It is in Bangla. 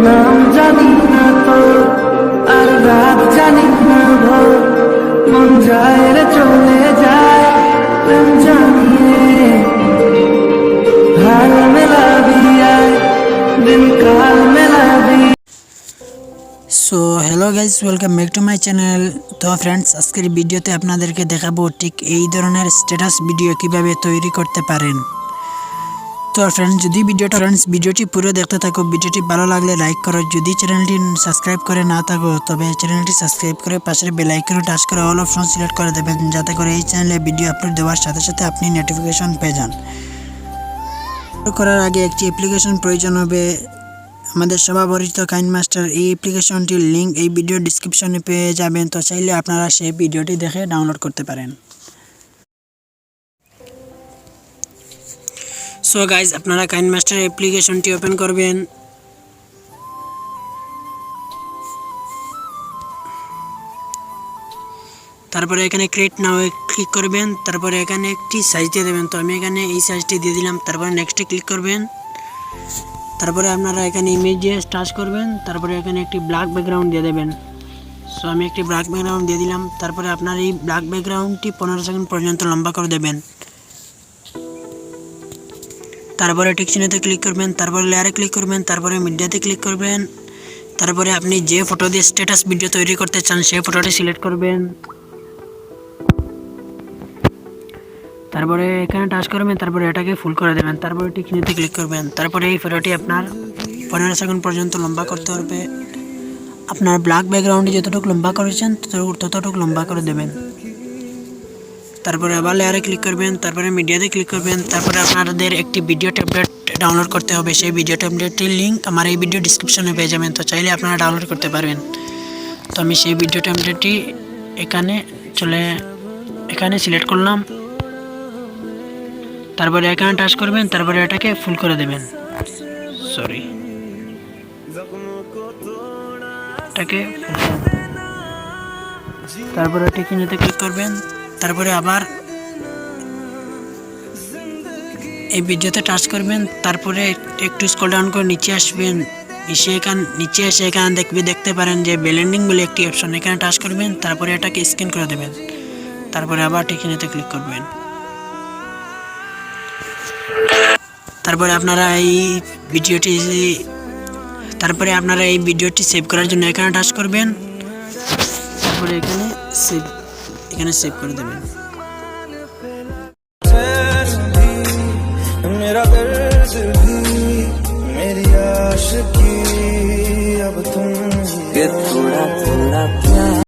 নাম জানি না তো আর রাত জানি না ভোর মন যায় রে চলে যায় প্রেম জানিয়ে হাল মেলাবি আয় দিন কাল মেলাবি। So hello guys, welcome back to my channel. তো ফ্রেন্ডস, আজকের ভিডিওতে আপনাদেরকে দেখাবো ঠিক এই ধরনের স্ট্যাটাস ভিডিও কিভাবে তৈরি করতে পারেন। তো ফ্রেন্ডস, যদি ভিডিওটি পুরো দেখতে থাকো, ভিডিওটি ভালো লাগলে লাইক করো। যদি চ্যানেলটি সাবস্ক্রাইব করে না থাকো তবে চ্যানেলটি সাবস্ক্রাইব করে পাশের বেল আইকনে টাচ করে অল অপশন সিলেক্ট করে দেবেন, যাতে করে এই চ্যানেলে ভিডিও আপলোড দেওয়ার সাথে সাথে আপনি নোটিফিকেশন পেয়ে যান। করার আগে একটি অ্যাপ্লিকেশন প্রয়োজন হবে, আমাদের সর্বপরিচিত কাইনমাস্টার। এই অ্যাপ্লিকেশনটির লিঙ্ক এই ভিডিও ডিসক্রিপশনে পেয়ে যাবেন, তো চাইলে আপনারা সেই ভিডিওটি দেখে ডাউনলোড করতে পারেন। সো গাইজ, আপনারা কাইনমাস্টার অ্যাপ্লিকেশনটি ওপেন করবেন। তারপরে এখানে ক্রিয়েট নাও ক্লিক করবেন। তারপরে এখানে একটি সাইজ দিয়ে দেবেন, তো আমি এখানে এই সাইজটি দিয়ে দিলাম। তারপরে নেক্সটে ক্লিক করবেন। তারপরে আপনারা এখানে ইমেজ দিয়ে টাচ করবেন। তারপরে এখানে একটি ব্ল্যাক ব্যাকগ্রাউন্ড দিয়ে দেবেন। সো আমি একটি ব্ল্যাক ব্যাকগ্রাউন্ড দিয়ে দিলাম। তারপরে আপনার এই ব্ল্যাক ব্যাকগ্রাউন্ডটি 15 সেকেন্ড পর্যন্ত লম্বা করে দেবেন। তারপরে টিক চিহ্নতে ক্লিক করবেন। তারপরে লেয়ারে ক্লিক করবেন। তারপরে মিডিয়াতে ক্লিক করবেন। তারপরে আপনি যে ফটো দিয়ে স্ট্যাটাস ভিডিও তৈরি করতে চান সেই ফটোটি সিলেক্ট করবেন। তারপরে এখানে টাচ করবেন। তারপরে এটাকে ফুল করে দেবেন। তারপরে টিক চিহ্নতে ক্লিক করবেন। তারপরে এই ফটোটি আপনার 15 সেকেন্ড পর্যন্ত লম্বা করতে হবে। আপনার ব্ল্যাক ব্যাকগ্রাউন্ডে যতটুকু লম্বা করেছেন ততটুকু লম্বা করে দেবেন। তারপরে আবার লেয়ারে ক্লিক করবেন। তারপরে মিডিয়াতে ক্লিক করবেন। তারপরে আপনাদের একটি ভিডিও টেমপ্লেট ডাউনলোড করতে হবে। সেই ভিডিও টেমপ্লেটটির লিঙ্ক আমার এই ভিডিও ডিসক্রিপশনে পেয়ে যাবেন, তো চাইলে আপনারা ডাউনলোড করতে পারবেন। তো আমি সেই ভিডিও টেমপ্লেটটি এখানে সিলেক্ট করলাম। তারপরে এখানে টাচ করবেন। তারপরে এটাকে ফুল করে দেবেন। তারপরে টিক চিহ্নতে ক্লিক করবেন। তারপরে আবার এই ভিডিওতে টাচ করবেন। তারপরে একটু স্ক্রল ডাউন করে নিচে আসবেন। নিচে এসে এখানে দেখতে পারেন যে ব্লেন্ডিং বলে একটি অপশন, এখানে টাচ করবেন। তারপরে এটাকে স্ক্যান করে দেবেন। তারপরে আবার টিক চিহ্নতে ক্লিক করবেন। তারপরে আপনারা এই ভিডিওটি সেভ করার জন্য এখানে টাচ করবেন। তারপরে এখানে সেভ করে দেবেন। मेरा दर्द भी मेरी आशिकी अब तुम थोड़ा थोड़ा प्यार